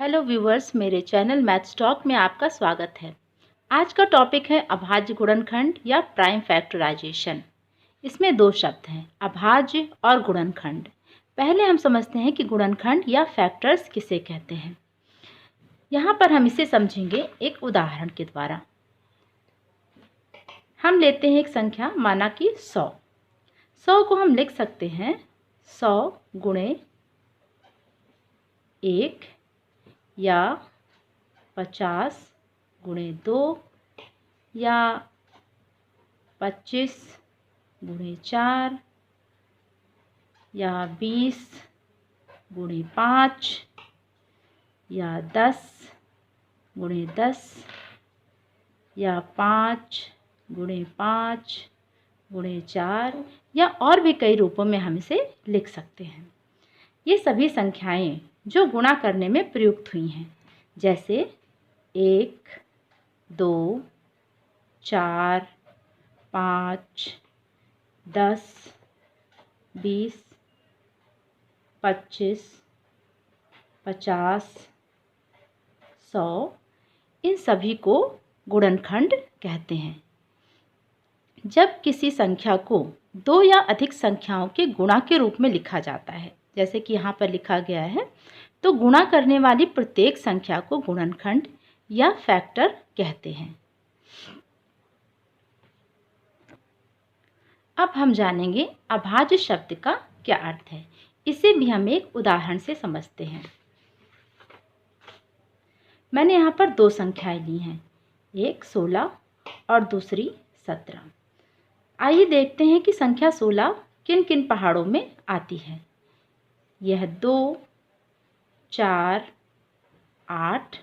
Hello viewers, मेरे channel maths talk में आपका स्वागत है। आज का टॉपिक है अभाज्य गुणनखंड या प्राइम फैक्टराइजेशन। इसमें दो शब्द हैं, अभाज्य और गुणनखंड। पहले हम समझते हैं कि गुणनखंड या फैक्टर्स किसे कहते हैं। यहाँ पर हम इसे समझेंगे एक उदाहरण के द्वारा। हम लेते हैं एक संख्या, माना कि 100। 100 को हम लिख सकते हैं 100 गुणे 1 या 50 गुणे 2 या 25 गुणे 4 या 20 गुणे 5 या 10 गुणे 10 या 5 गुणे 5 गुणे 4 या और भी कई रूपों में हम इसे लिख सकते हैं। ये सभी संख्याएं जो गुणा करने में प्रयुक्त हुई हैं, जैसे 1, 2, 4, 5, 10, 20, 25, 50, 100, इन सभी को गुणनखंड कहते हैं। जब किसी संख्या को दो या अधिक संख्याओं के गुणा के रूप में लिखा जाता है, जैसे कि यहाँ पर लिखा गया है, तो गुणा करने वाली प्रत्येक संख्या को गुणनखंड या फैक्टर कहते हैं। अब हम जानेंगे अभाज्य शब्द का क्या अर्थ है। इसे भी हम एक उदाहरण से समझते हैं। मैंने यहाँ पर दो संख्याएं ली हैं, एक 16 और दूसरी 17। आइए देखते हैं कि संख्या 16 किन किन पहाड़ों में आती है। यह 2, 4, 8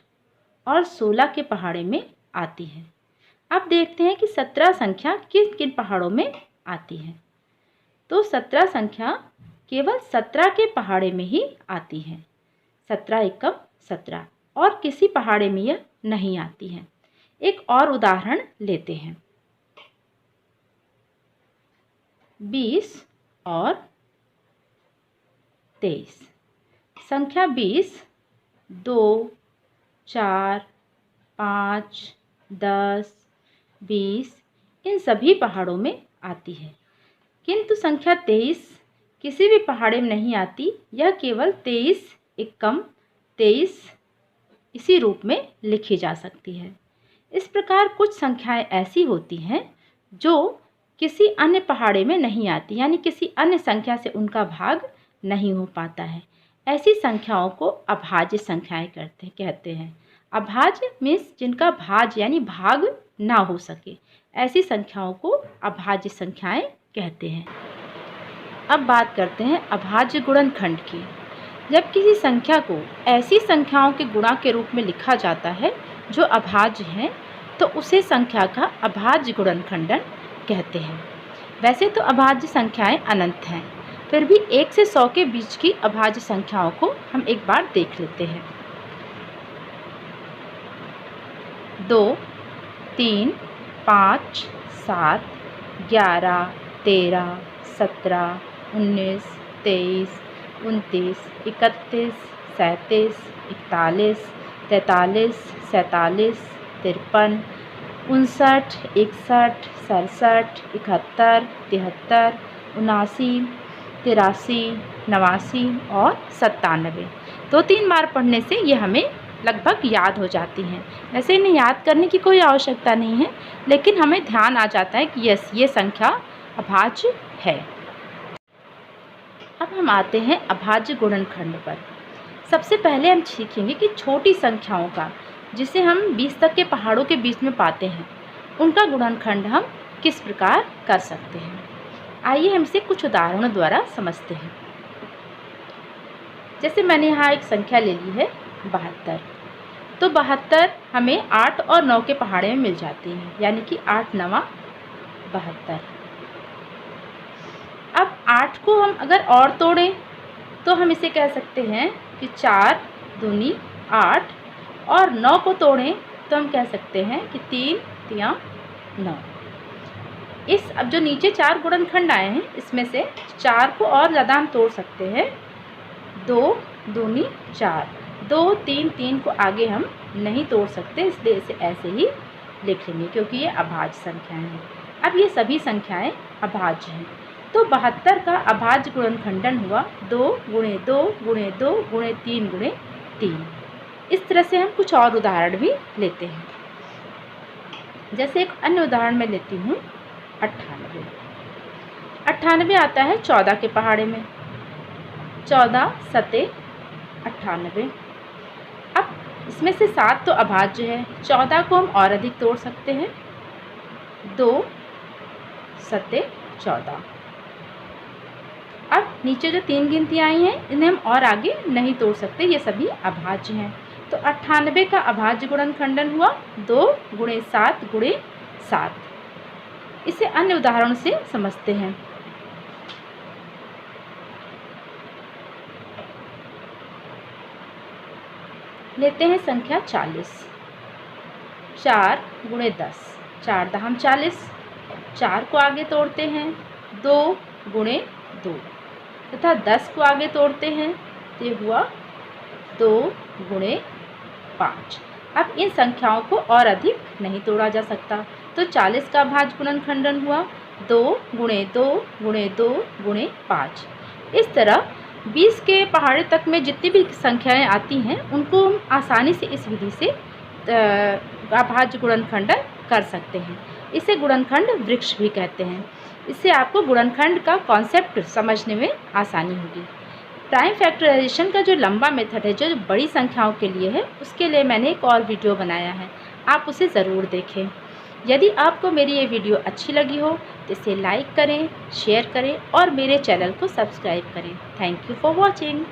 और 16 के पहाड़े में आती है। अब देखते हैं कि 17 संख्या किन किन पहाड़ों में आती है। तो 17 संख्या केवल 17 के पहाड़े में ही आती है। 17 एकम 17 और किसी पहाड़े में यह नहीं आती है। एक और उदाहरण लेते हैं, 20 और 23। संख्या 20 2, 4, 5, 10, 20 इन सभी पहाड़ों में आती है, किंतु संख्या 23 किसी भी पहाड़े में नहीं आती। यह केवल 23 एकम 23 इसी रूप में लिखी जा सकती है। इस प्रकार कुछ संख्याएं ऐसी होती हैं जो किसी अन्य पहाड़े में नहीं आती, यानी किसी अन्य संख्या से उनका भाग नहीं हो पाता है। ऐसी संख्याओं को अभाज्य संख्याएं कहते हैं। अभाज्य मीन्स जिनका भाज्य यानी भाग ना हो सके, ऐसी संख्याओं को अभाज्य संख्याएं कहते हैं। अब बात करते हैं अभाज्य गुणनखंड की। जब किसी संख्या को ऐसी संख्याओं के गुणा के रूप में लिखा जाता है जो अभाज्य हैं, तो उसे संख्या का अभाज्य गुणनखंडन कहते हैं। वैसे तो अभाज्य संख्याएं अनंत हैं, फिर भी 1 से 100 के बीच की अभाज्य संख्याओं को हम एक बार देख लेते हैं। 2, 3, 5, 7, 11, 13, 17, 19, 23, 29, 31, 37, 41, 43, 47, 53, 59, 61, 67, 71, 73, 79, 83, 89 और 97। 2-3 बार पढ़ने से ये हमें लगभग याद हो जाती हैं। वैसे इन्हें याद करने की कोई आवश्यकता नहीं है, लेकिन हमें ध्यान आ जाता है कि यस, ये संख्या अभाज्य है। अब हम आते हैं अभाज्य गुणनखंड पर। सबसे पहले हम सीखेंगे कि छोटी संख्याओं का, जिसे हम 20 तक के पहाड़ों के बीच में पाते हैं, उनका गुणनखंड हम किस प्रकार कर सकते हैं। आइए हम इसे कुछ उदाहरणों द्वारा समझते हैं। जैसे मैंने यहाँ एक संख्या ले ली है 72, तो 72 हमें 8 और 9 के पहाड़े में मिल जाती है, यानी कि 8 9 72। अब 8 को हम अगर और तोड़ें तो हम इसे कह सकते हैं कि 4 दूनी 8, और 9 को तोड़ें तो हम कह सकते हैं कि 3 3 9। अब जो नीचे 4 गुणनखंड आए हैं, इसमें से 4 को और ज़्यादा हम तोड़ सकते हैं। 2 दूनी 4, 2, 3, 3 को आगे हम नहीं तोड़ सकते, इसलिए इसे ऐसे ही लिख लेंगे क्योंकि ये अभाज्य संख्याएं हैं। अब ये सभी संख्याएं अभाज्य हैं, तो 72 का अभाज्य गुणनखंडन हुआ 2 गुणे 2 गुणे 2 गुणे 3 गुणे 3। इस तरह से हम कुछ और उदाहरण भी लेते हैं। जैसे एक अन्य उदाहरण मैं लेती हूँ 98। 98 आता है 14 के पहाड़े में, 14 सते 98। अब इसमें से 7 तो अभाज्य है, 14 को हम और अधिक तोड़ सकते हैं, 2 सते 14। अब नीचे जो 3 गिनतियाँ आई हैं इन्हें हम और आगे नहीं तोड़ सकते, ये सभी अभाज्य हैं। तो 98 का अभाज्य गुणनखंडन हुआ 2 गुणे 7 गुणे 7। इसे अन्य उदाहरण से समझते हैं। लेते हैं संख्या 40। 4 गुणे 10, 4 दहम 40। 4 को आगे तोड़ते हैं 2 गुणे 2 तथा 10 को आगे तोड़ते हैं तो ये हुआ 2 गुणे 5। अब इन संख्याओं को और अधिक नहीं तोड़ा जा सकता, तो 40 का अभाज्य गुणनखंडन हुआ 2 गुणे 2 गुणे 2 गुणे 5। इस तरह 20 के पहाड़े तक में जितनी भी संख्याएं आती हैं उनको हम आसानी से इस विधि से अभाज्य गुणनखंडन कर सकते हैं। इसे गुणनखंड वृक्ष भी कहते हैं। इससे आपको गुणनखंड का कॉन्सेप्ट समझने में आसानी होगी। प्राइम फैक्टराइजेशन का जो लंबा मेथड है, जो बड़ी संख्याओं के लिए है, उसके लिए मैंने एक और वीडियो बनाया है, आप उसे ज़रूर देखें। यदि आपको मेरी ये वीडियो अच्छी लगी हो तो इसे लाइक करें, शेयर करें और मेरे चैनल को सब्सक्राइब करें। Thank you for watching.